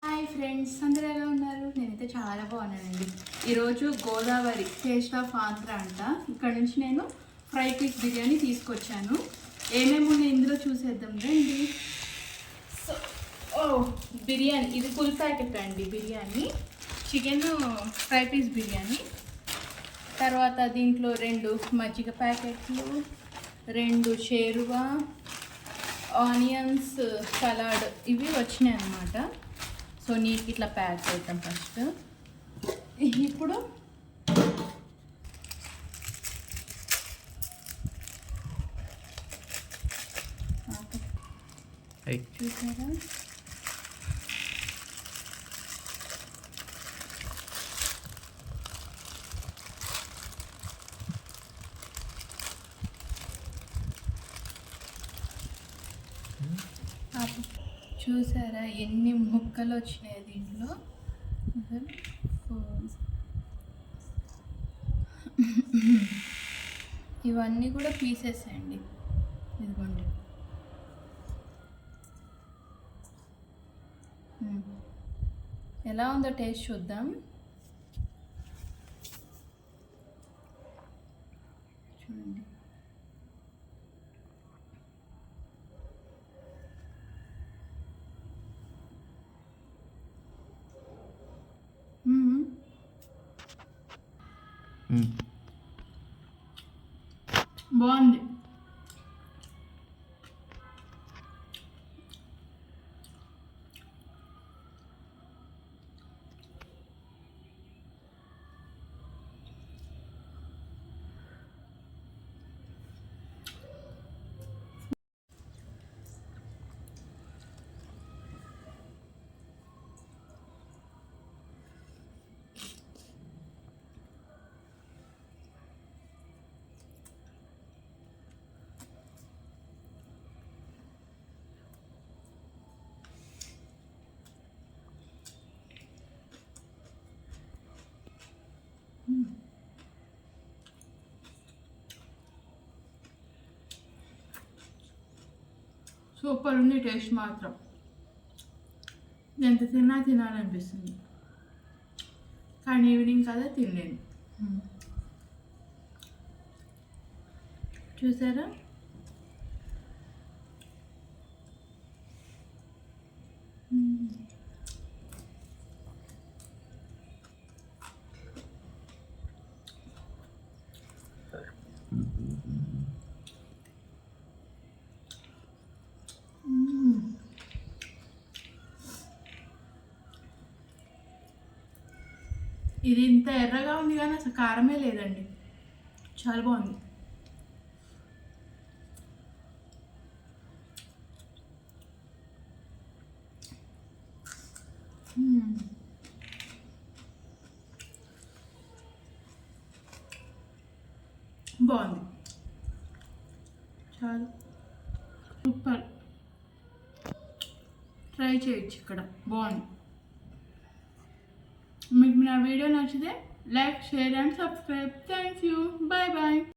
Hi friends, అందరూ ఎలా ఉన్నారు? నేనైతే చాలా బాగున్నానండి. ఈరోజు గోదావరి టేస్ట్ ఆఫ్ ఆంధ్ర అంట. ఇక్కడ నుంచి నేను ఫ్రై పీస్ బిర్యానీ తీసుకొచ్చాను. ఏమేమి ఉన్నాయి ఇందులో చూసేద్దాం రండి. సో బిర్యానీ ఇది ఫుల్ ప్యాకెట్ అండి. Biryani chicken fry piece biryani. తర్వాత దీంట్లో 2 మజ్జిగ ప్యాకెట్లు, 2 షేర్వా, ఆనియన్స్, సలాడ్ ఇవి వచ్చినాయి అన్నమాట. సో నీట్గా ఇట్లా ప్యాక్ చేద్దాం ఫస్ట్. ఇప్పుడు చూసారా, చూసారా ఎన్ని ముక్కలు వచ్చినాయి దీంట్లో. ఇవన్నీ కూడా పీసెస్ అండి. ఇదిగోండి. ఎలా ఉందో టేస్ట్ చూద్దాం. చూడండి, బాగుంది. సూపర్ ఉంది టేస్ట్ మాత్రం. ఎంత తినాలనిపిస్తుంది, కానీ ఈవినింగ్ కదా తినలేను. చూసారా, ఇది ఇంత ఎర్రగా ఉంది కానీ అసలు కారమే లేదండి. చాలా బాగుంది. బాగుంది, చాలా సూపర్. ట్రై చేయొచ్చు ఇక్కడ, బాగుంది. మీకు నా వీడియో నచ్చితే like, share and subscribe. Thank you. Bye bye.